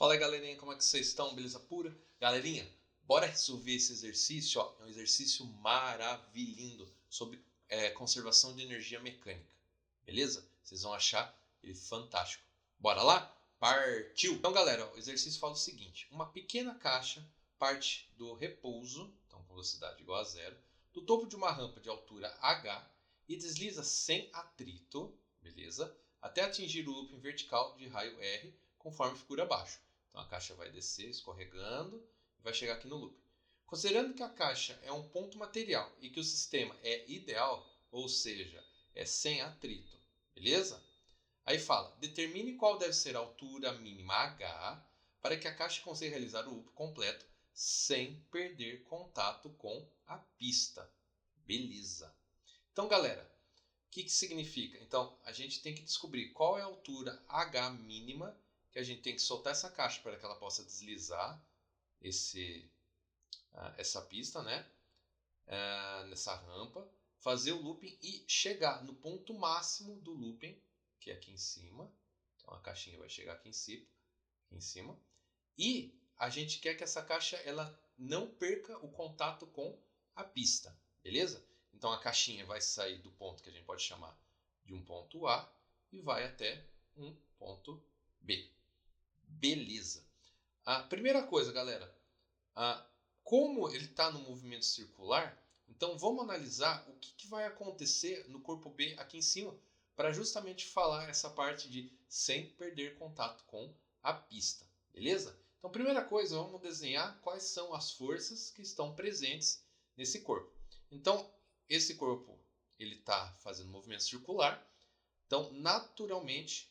Fala aí, galerinha, como é que vocês estão? Beleza pura? Galerinha, bora resolver esse exercício, ó. É um exercício maravilhoso sobre conservação de energia mecânica. Beleza? Vocês vão achar ele fantástico. Bora lá? Partiu! Então, galera, ó, o exercício fala o seguinte. Uma pequena caixa parte do repouso, então com velocidade igual a zero, do topo de uma rampa de altura h e desliza sem atrito, beleza? Até atingir o looping vertical de raio R, conforme figura abaixo. Então a caixa vai descer escorregando e vai chegar aqui no loop. Considerando que a caixa é um ponto material e que o sistema é ideal, ou seja, é sem atrito, beleza? Aí fala, determine qual deve ser a altura mínima H para que a caixa consiga realizar o loop completo sem perder contato com a pista. Beleza. Então, galera, o que significa? Então, a gente tem que descobrir qual é a altura H mínima que a gente tem que soltar essa caixa para que ela possa deslizar essa pista, né? Nessa rampa, fazer o looping e chegar no ponto máximo do looping, que é aqui em cima. Então a caixinha vai chegar aqui em cima. E a gente quer que essa caixa ela não perca o contato com a pista, beleza? Então a caixinha vai sair do ponto que a gente pode chamar de um ponto A e vai até um ponto B. Beleza. A primeira coisa, galera, como ele está no movimento circular, então vamos analisar o que vai acontecer no corpo B aqui em cima para justamente falar essa parte de sem perder contato com a pista, beleza? Então, primeira coisa, vamos desenhar quais são as forças que estão presentes nesse corpo. Então, esse corpo ele está fazendo movimento circular, então naturalmente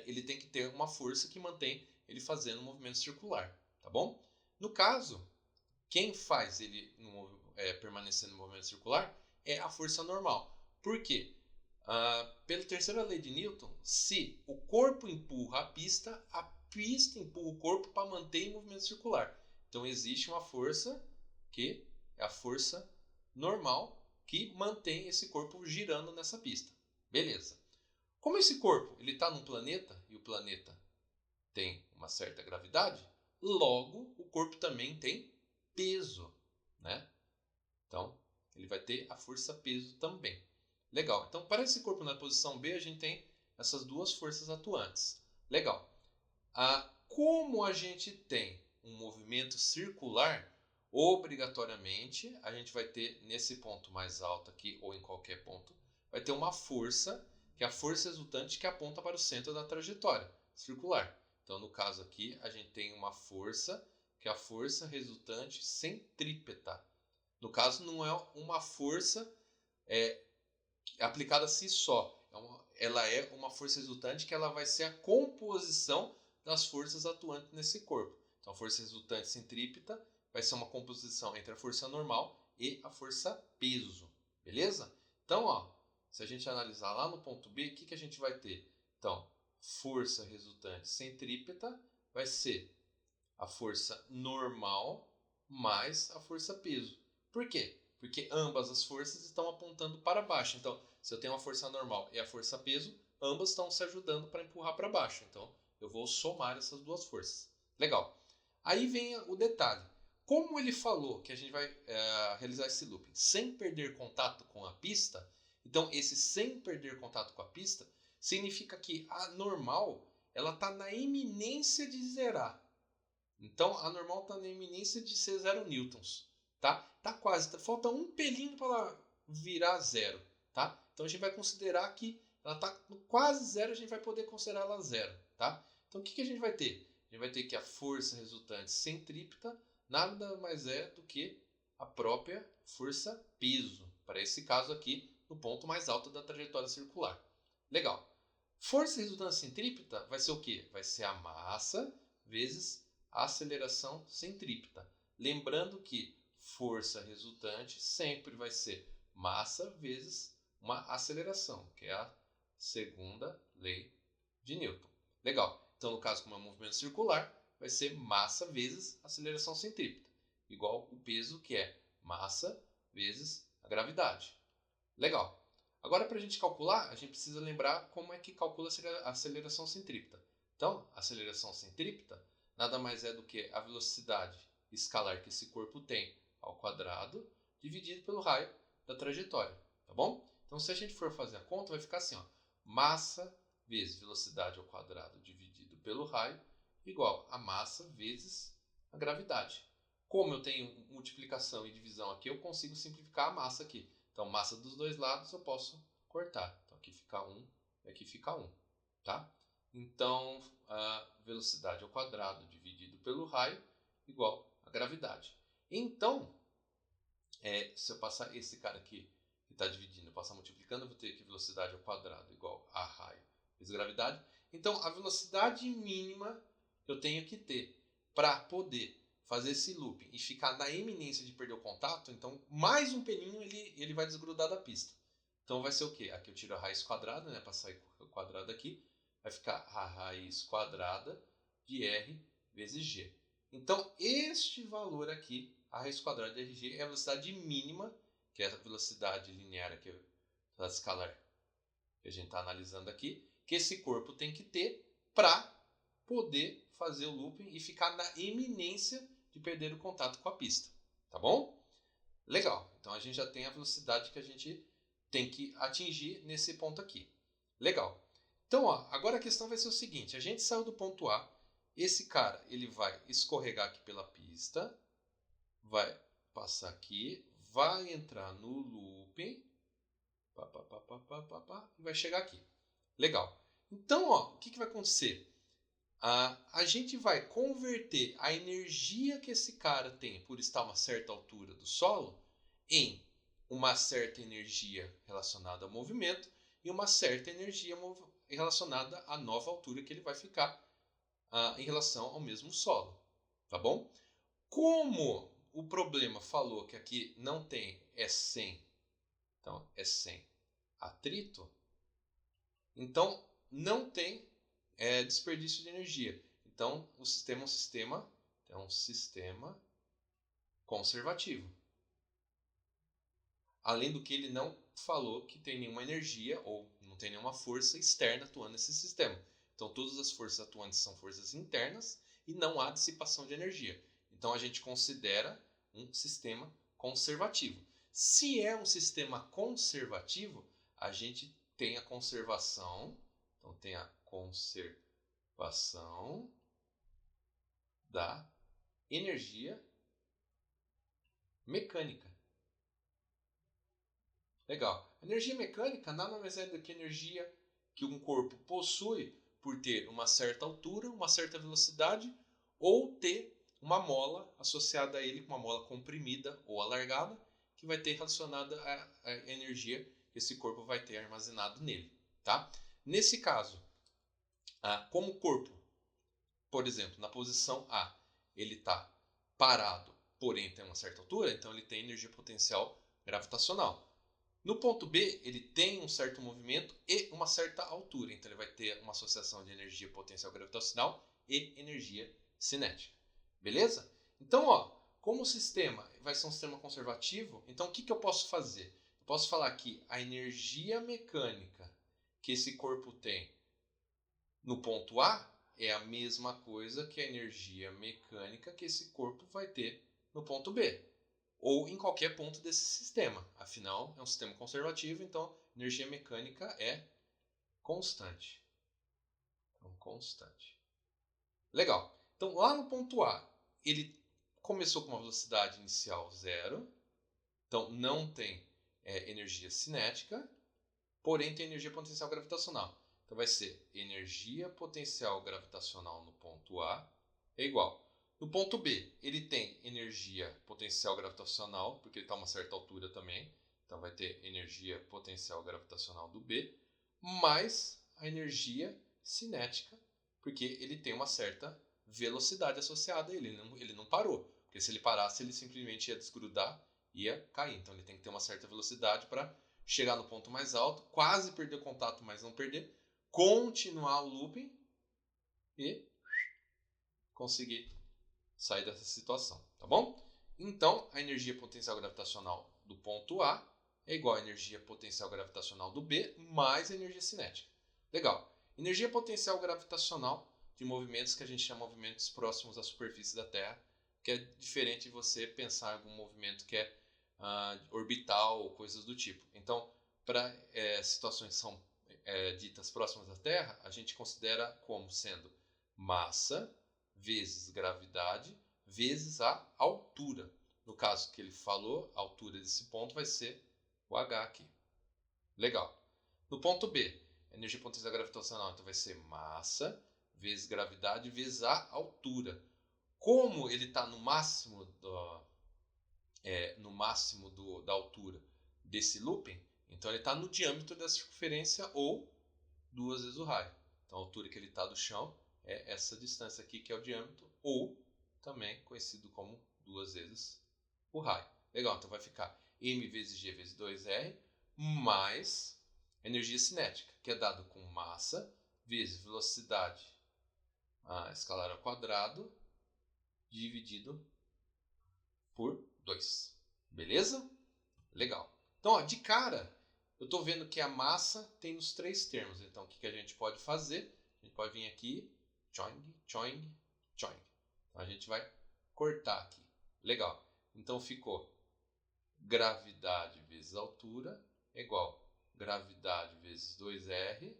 ele tem que ter uma força que mantém ele fazendo um movimento circular, tá bom? No caso, quem faz ele permanecer no movimento circular é a força normal. Por quê? Pela terceira lei de Newton, se o corpo empurra a pista empurra o corpo para manter em movimento circular. Então existe uma força que é a força normal que mantém esse corpo girando nessa pista. Beleza. Como esse corpo está num planeta e o planeta tem uma certa gravidade, logo o corpo também tem peso, né? Então, ele vai ter a força peso também. Legal. Então, para esse corpo na posição B, a gente tem essas duas forças atuantes. Legal. Como a gente tem um movimento circular, obrigatoriamente a gente vai ter nesse ponto mais alto aqui, ou em qualquer ponto, vai ter uma força, que é a força resultante que aponta para o centro da trajetória circular. Então, no caso aqui, a gente tem uma força, que é a força resultante centrípeta. No caso, não é uma força aplicada a si só. Ela é uma força resultante que ela vai ser a composição das forças atuantes nesse corpo. Então, a força resultante centrípeta vai ser uma composição entre a força normal e a força peso. Beleza? Então, ó, se a gente analisar lá no ponto B, o que a gente vai ter? Então, força resultante centrípeta vai ser a força normal mais a força peso. Por quê? Porque ambas as forças estão apontando para baixo. Então, se eu tenho a força normal e a força peso, ambas estão se ajudando para empurrar para baixo. Então, eu vou somar essas duas forças. Legal. Aí vem o detalhe. Como ele falou que a gente vai realizar esse looping sem perder contato com a pista, então esse sem perder contato com a pista significa que a normal ela está na iminência de zerar. Então a normal está na iminência de ser 0 newtons, tá? Tá quase, falta um pelinho para ela virar zero, tá? Então a gente vai considerar que ela está quase zero, a gente vai poder considerar ela zero, tá? Então o que a gente vai ter? A gente vai ter que a força resultante centrípeta nada mais é do que a própria força peso, para esse caso aqui, no ponto mais alto da trajetória circular. Legal. Força resultante centrípeta vai ser o quê? Vai ser a massa vezes a aceleração centrípeta. Lembrando que força resultante sempre vai ser massa vezes uma aceleração, que é a segunda lei de Newton. Legal. Então, no caso, como é um movimento circular, vai ser massa vezes aceleração centrípeta, igual o peso, que é massa vezes a gravidade. Legal. Agora, para a gente calcular, a gente precisa lembrar como é que calcula a aceleração centrípeta. Então, a aceleração centrípeta nada mais é do que a velocidade escalar que esse corpo tem ao quadrado, dividido pelo raio da trajetória, tá bom? Então, se a gente for fazer a conta, vai ficar assim, ó, massa vezes velocidade ao quadrado dividido pelo raio igual a massa vezes a gravidade. Como eu tenho multiplicação e divisão aqui, eu consigo simplificar a massa aqui. Então, massa dos dois lados eu posso cortar. Então, aqui fica 1 e aqui fica 1, tá? Então, a velocidade ao quadrado dividido pelo raio igual a gravidade. Então, se eu passar esse cara aqui que está dividindo, eu passar multiplicando, eu vou ter que velocidade ao quadrado igual a raio vezes gravidade. Então, a velocidade mínima que eu tenho que ter para poder fazer esse looping e ficar na iminência de perder o contato, então mais um pelinho ele vai desgrudar da pista. Então vai ser o quê? Aqui eu tiro a raiz quadrada, né, para sair o quadrado aqui, vai ficar a raiz quadrada de r vezes g. Então este valor aqui, a raiz quadrada de rg, é a velocidade mínima, que é a velocidade linear aqui, a escalar que a gente está analisando aqui, que esse corpo tem que ter para poder fazer o looping e ficar na iminência de perder o contato com a pista, tá bom? Legal, então a gente já tem a velocidade que a gente tem que atingir nesse ponto aqui. Legal. Então, ó, agora a questão vai ser o seguinte, a gente saiu do ponto A, esse cara ele vai escorregar aqui pela pista, vai passar aqui, vai entrar no looping, e vai chegar aqui. Legal. Então, ó, o que vai acontecer? A gente vai converter a energia que esse cara tem por estar a uma certa altura do solo em uma certa energia relacionada ao movimento e uma certa energia relacionada à nova altura que ele vai ficar em relação ao mesmo solo. Tá bom? Como o problema falou que aqui não tem, é sem, então é sem atrito, então não tem desperdício de energia. Então, o sistema é um sistema conservativo. Além do que ele não falou que tem nenhuma energia ou não tem nenhuma força externa atuando nesse sistema. Então, todas as forças atuantes são forças internas e não há dissipação de energia. Então, a gente considera um sistema conservativo. Se é um sistema conservativo, a gente tem a conservação. Então, tem a conservação da energia mecânica. Legal. A energia mecânica nada mais é do que a energia que um corpo possui por ter uma certa altura, uma certa velocidade ou ter uma mola associada a ele, uma mola comprimida ou alargada, que vai ter relacionada à energia que esse corpo vai ter armazenado nele. Tá? Nesse caso, como o corpo, por exemplo, na posição A, ele está parado, porém tem uma certa altura, então ele tem energia potencial gravitacional. No ponto B, ele tem um certo movimento e uma certa altura, então ele vai ter uma associação de energia potencial gravitacional e energia cinética. Beleza? Então, ó, como o sistema vai ser um sistema conservativo, então o que eu posso fazer? Eu posso falar que a energia mecânica que esse corpo tem no ponto A é a mesma coisa que a energia mecânica que esse corpo vai ter no ponto B, ou em qualquer ponto desse sistema. Afinal, é um sistema conservativo, então energia mecânica é constante. Então, constante. Legal. Então, lá no ponto A, ele começou com uma velocidade inicial 0, então não tem energia cinética, porém tem energia potencial gravitacional. Então vai ser energia potencial gravitacional no ponto A é igual. No ponto B, ele tem energia potencial gravitacional, porque ele está a uma certa altura também. Então vai ter energia potencial gravitacional do B, mais a energia cinética, porque ele tem uma certa velocidade associada a ele. Ele não parou, porque se ele parasse, ele simplesmente ia desgrudar e ia cair. Então ele tem que ter uma certa velocidade para chegar no ponto mais alto, quase perder o contato, mas não perder, continuar o looping e conseguir sair dessa situação, tá bom? Então, a energia potencial gravitacional do ponto A é igual à energia potencial gravitacional do B mais a energia cinética. Legal. Energia potencial gravitacional de movimentos que a gente chama de movimentos próximos à superfície da Terra, que é diferente de você pensar em algum movimento que é orbital ou coisas do tipo. Então, para situações que são ditas próximas da Terra, a gente considera como sendo massa vezes gravidade vezes a altura. No caso que ele falou, a altura desse ponto vai ser o H aqui. Legal. No ponto B, energia potencial gravitacional, então vai ser massa vezes gravidade vezes a altura. Como ele está no máximo da altura desse looping, então ele está no diâmetro da circunferência ou 2 vezes o raio. Então a altura que ele está do chão é essa distância aqui que é o diâmetro, ou também conhecido como 2 vezes o raio. Legal, então vai ficar m vezes g vezes 2r mais energia cinética, que é dado com massa vezes velocidade escalar ao quadrado dividido por 2. Beleza? Legal. Então, de cara, eu estou vendo que a massa tem nos 3 termos. Então, o que a gente pode fazer? A gente pode vir aqui, choing, choing, choing. Então, a gente vai cortar aqui. Legal. Então, ficou gravidade vezes altura é igual gravidade vezes 2r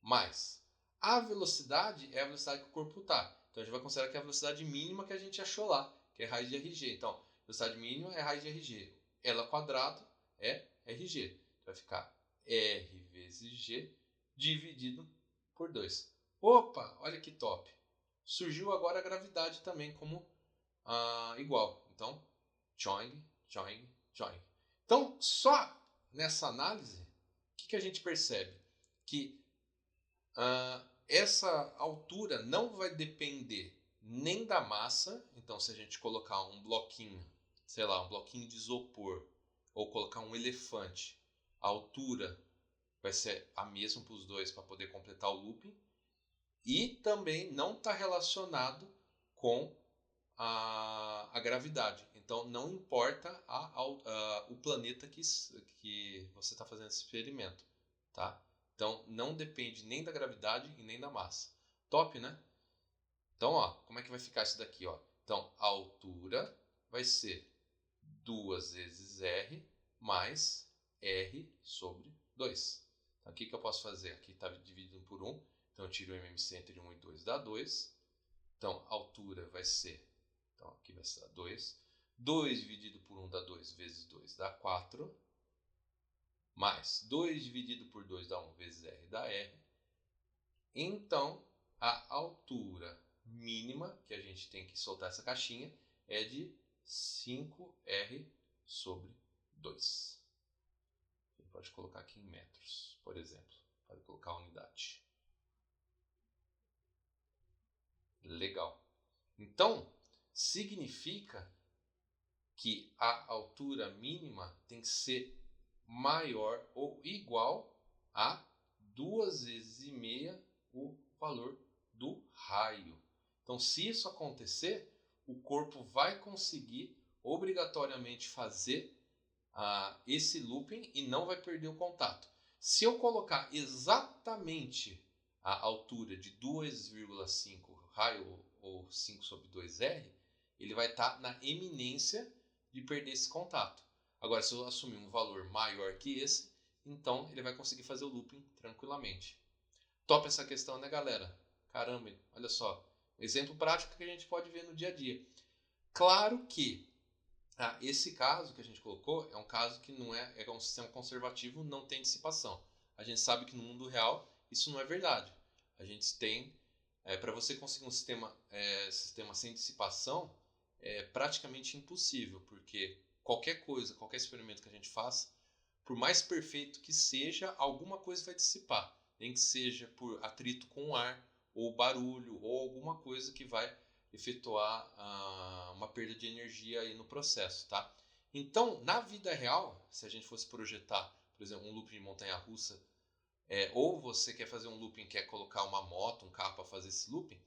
mais a velocidade é a velocidade que o corpo está. Então, a gente vai considerar que é a velocidade mínima que a gente achou lá, que é raiz de RG. Então, velocidade mínima é raiz de RG. L ao quadrado é RG. Vai ficar R vezes G dividido por 2. Opa, olha que top. Surgiu agora a gravidade também como igual. Então, choing, choing, choing. Então, só nessa análise, o que a gente percebe? Que essa altura não vai depender nem da massa. Então, se a gente colocar um bloquinho, sei lá, um bloquinho de isopor, ou colocar um elefante, a altura vai ser a mesma para os dois para poder completar o looping. E também não está relacionado com a gravidade. Então, não importa o planeta que você está fazendo esse experimento. Tá? Então, não depende nem da gravidade e nem da massa. Top, né? Então, ó, como é que vai ficar isso daqui? Ó? Então, a altura vai ser 2 vezes R mais R sobre 2. Então, o que eu posso fazer? Aqui está dividido por 1. Então, eu tiro o MMC entre 1 e 2, dá 2. Então, a altura vai ser... Então, aqui vai ser 2. 2 dividido por 1 dá 2 vezes 2 dá 4. Mais 2 dividido por 2 dá 1 vezes R dá R. Então, a altura mínima que a gente tem que soltar essa caixinha é de 5R sobre 2. A gente pode colocar aqui em metros, por exemplo. Pode colocar a unidade. Legal. Então, significa que a altura mínima tem que ser maior ou igual a 2 vezes e meia o valor do raio. Então, se isso acontecer, o corpo vai conseguir obrigatoriamente fazer esse looping e não vai perder o contato. Se eu colocar exatamente a altura de 2,5 raio ou 5 sobre 2R, ele vai estar na eminência de perder esse contato. Agora, se eu assumir um valor maior que esse, então ele vai conseguir fazer o looping tranquilamente. Top essa questão, né, galera? Caramba, olha só. Um exemplo prático que a gente pode ver no dia a dia. Claro que esse caso que a gente colocou é um caso que não é um sistema conservativo, não tem dissipação. A gente sabe que no mundo real isso não é verdade. A gente tem, para você conseguir um sistema sem dissipação, é praticamente impossível, porque qualquer coisa, qualquer experimento que a gente faça, por mais perfeito que seja, alguma coisa vai dissipar. Nem que seja por atrito com o ar, ou barulho, ou alguma coisa que vai efetuar uma perda de energia aí no processo, tá? Então, na vida real, se a gente fosse projetar, por exemplo, um looping de montanha-russa, ou você quer fazer um looping, quer colocar uma moto, um carro para fazer esse looping,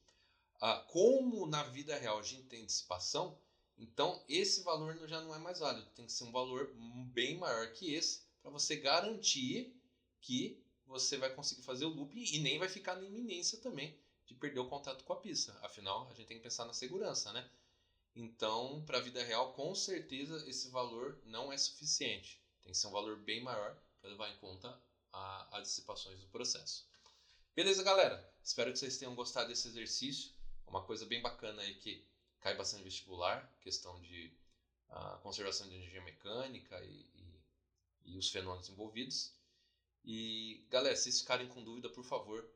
como na vida real a gente tem dissipação, então esse valor já não é mais válido, tem que ser um valor bem maior que esse, para você garantir que você vai conseguir fazer o looping e nem vai ficar na iminência também que perdeu o contato com a pista. Afinal, a gente tem que pensar na segurança, né? Então, para a vida real, com certeza esse valor não é suficiente. Tem que ser um valor bem maior para levar em conta as dissipações do processo. Beleza, galera? Espero que vocês tenham gostado desse exercício. Uma coisa bem bacana aí que cai bastante no vestibular, questão de conservação de energia mecânica e os fenômenos envolvidos. E, galera, se vocês ficarem com dúvida, por favor,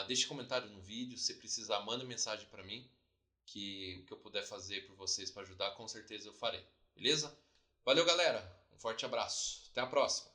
deixe comentário no vídeo. Se precisar, manda mensagem para mim, que o que eu puder fazer por vocês para ajudar, com certeza eu farei. Beleza? Valeu, galera. Um forte abraço. Até a próxima.